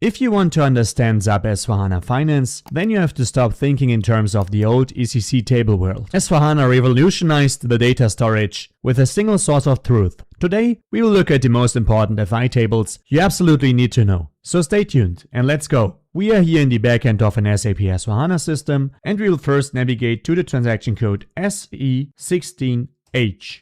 If you want to understand SAP S/4HANA Finance, then you have to stop thinking in terms of the old ECC table world. S/4HANA revolutionized the data storage with a single source of truth. Today, we will look at the most important FI tables you absolutely need to know. So stay tuned and let's go. We are here in the backend of an SAP S/4HANA system, and we will first navigate to the transaction code SE16H.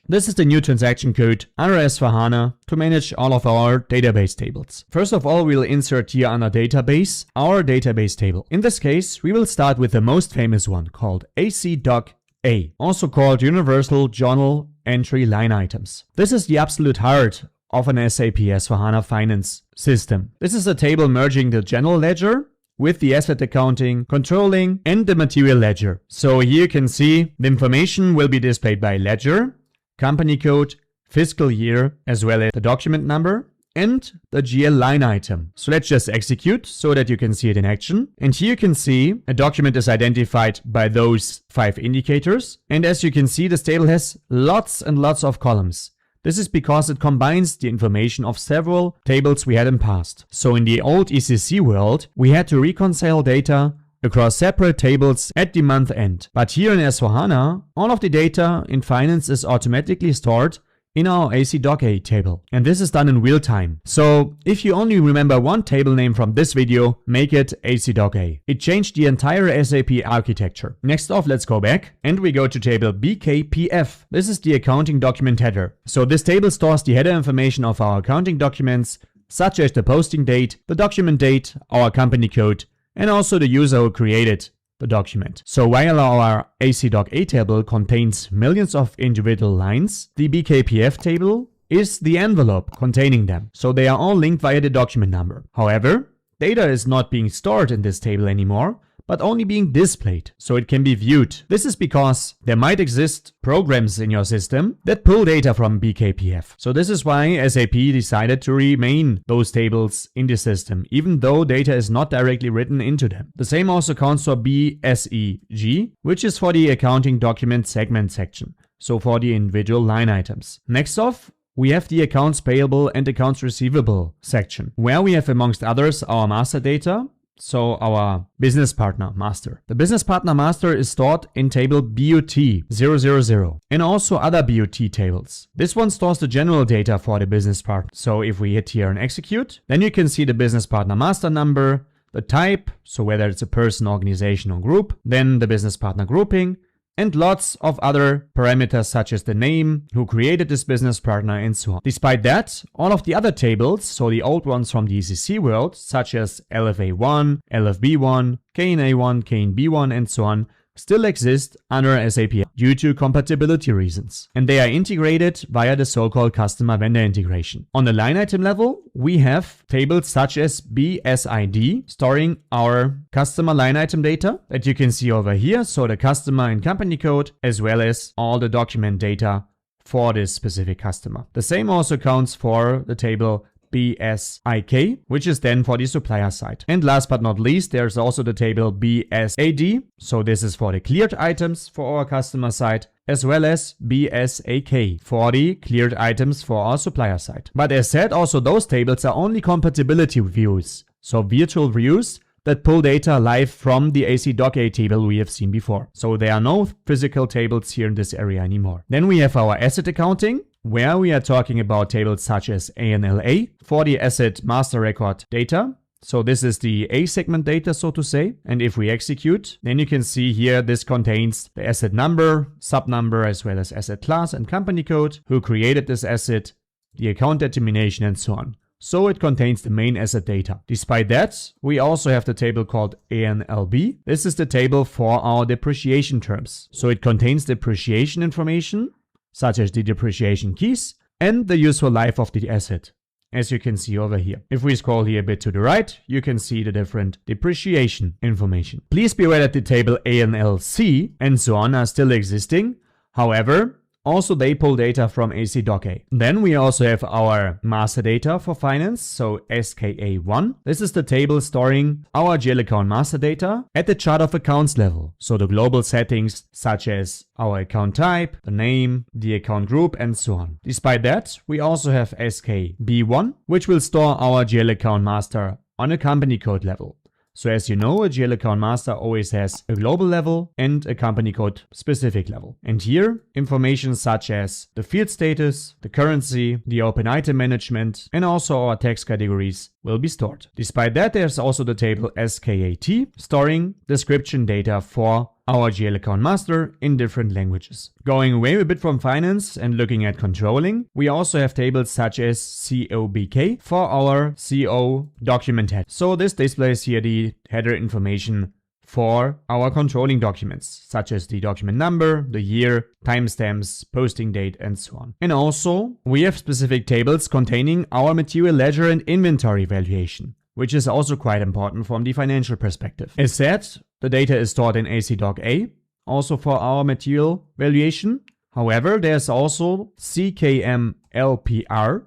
This is the new transaction code under S/4HANA to manage all of our database tables. First of all, we'll insert here under database our database table. In this case, we will start with the most famous one called ACDOCA, also called Universal Journal Entry Line Items. This is the absolute heart of an SAP S/4HANA Finance system. This is a table merging the general ledger with the asset accounting, controlling, and the material ledger. So here you can see the information will be displayed by ledger, company code, fiscal year, as well as the document number and the GL line item. So let's just execute so that you can see it in action. And here you can see a document is identified by those 5 indicators. And as you can see, this table has lots and lots of columns. This is because it combines the information of several tables we had in past. So in the old ECC world, we had to reconcile data across separate tables at the month end. But here in S/4HANA, all of the data in finance is automatically stored in our ACDOCA table. And this is done in real time. So if you only remember one table name from this video, make it ACDOCA. It changed the entire SAP architecture. Next off, let's go back and we go to table BKPF. This is the accounting document header. So this table stores the header information of our accounting documents, such as the posting date, the document date, our company code, and also the user who created the document. So while our ACDOCA table contains millions of individual lines, the BKPF table is the envelope containing them. So they are all linked via the document number. However, data is not being stored in this table anymore, but only being displayed, so it can be viewed. This is because there might exist programs in your system that pull data from BKPF. So this is why SAP decided to remain those tables in the system, even though data is not directly written into them. The same also counts for BSIG, which is for the accounting document segment section, so for the individual line items. Next off, we have the accounts payable and accounts receivable section, where we have amongst others our master data, so our business partner master. The business partner master is stored in table BUT000 and also other BUT tables. This one stores the general data for the business partner. So if we hit here and execute, then you can see the business partner master number, the type, so whether it's a person, organization or group, then the business partner grouping, and lots of other parameters such as the name, who created this business partner, and so on. Despite that, all of the other tables, so the old ones from the ECC world, such as LFA1, LFB1, KNA1, KNB1, and so on, still exist under SAP due to compatibility reasons. And they are integrated via the so-called customer vendor integration. On the line item level, we have tables such as BSID storing our customer line item data that you can see over here. So the customer and company code, as well as all the document data for this specific customer. The same also counts for the table BSIK, which is then for the supplier side. And last but not least, there's also the table BSAD. So this is for the cleared items for our customer side, as well as BSAK for the cleared items for our supplier side. But as said, also those tables are only compatibility views. So virtual views that pull data live from the ACDOCA table we have seen before. So there are no physical tables here in this area anymore. Then we have our asset accounting, where we are talking about tables such as ANLA for the asset master record data. So this is the A segment data, so to say. And if we execute, then you can see here this contains the asset number, sub number, as well as asset class and company code, who created this asset, the account determination, and so on. So it contains the main asset data. Despite that, we also have the table called ANLB. This is the table for our depreciation terms. So it contains depreciation information, such as the depreciation keys and the useful life of the asset, as you can see over here. If we scroll here a bit to the right, you can see the different depreciation information. Please be aware that the table ANLC and so on are still existing. However, Also, they pull data from ACDOCA. Then we also have our master data for finance, so SKA1. This is the table storing our GL account master data at the chart of accounts level. So the global settings such as our account type, the name, the account group, and so on. Despite that, we also have SKB1, which will store our GL account master on a company code level. So as you know, a GL account master always has a global level and a company code specific level. And here, information such as the field status, the currency, the open item management, and also our tax categories will be stored. Despite that, there's also the table SKAT, storing description data for our GL account master in different languages. Going away a bit from finance and looking at controlling, we also have tables such as COBK for our CO document head. So this displays here the header information for our controlling documents, such as the document number, the year, timestamps, posting date, and so on. And also, we have specific tables containing our material ledger and inventory valuation, which is also quite important from the financial perspective. As said, the data is stored in ACDOCA, also for our material valuation. However, there's also CKM-LPR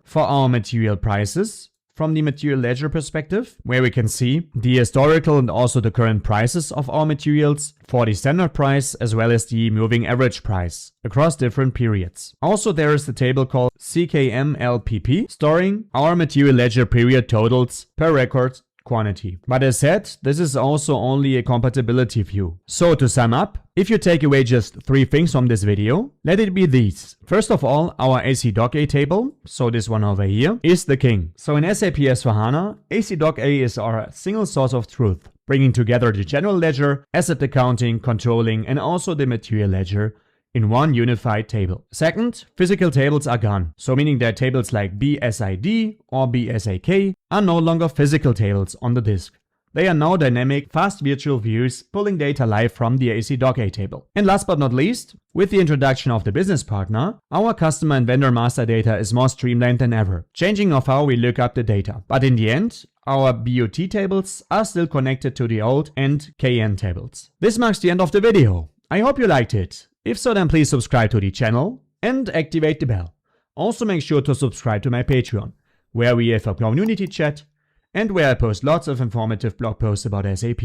for our material prices from the material ledger perspective, where we can see the historical and also the current prices of our materials for the standard price as well as the moving average price across different periods. Also, there is the table called CKM-LPP, storing our material ledger period totals per record quantity. But as said, this is also only a compatibility view. So to sum up, if you take away just 3 things from this video, let it be these. First of all, our ACDOCA table, so this one over here, is the king. So in SAP S/4HANA, ACDOCA is our single source of truth, bringing together the general ledger, asset accounting, controlling, and also the material ledger in one unified table. Second, physical tables are gone. So meaning that tables like BSID or BSAK are no longer physical tables on the disk. They are now dynamic, fast virtual views pulling data live from the ACDOCA table. And last but not least, with the introduction of the business partner, our customer and vendor master data is more streamlined than ever, changing of how we look up the data. But in the end, our BOT tables are still connected to the old and KN tables. This marks the end of the video. I hope you liked it. If so, then please subscribe to the channel and activate the bell. Also make sure to subscribe to my Patreon, where we have a community chat and where I post lots of informative blog posts about SAP.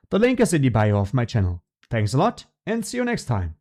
The link is in the bio of my channel. Thanks a lot and see you next time.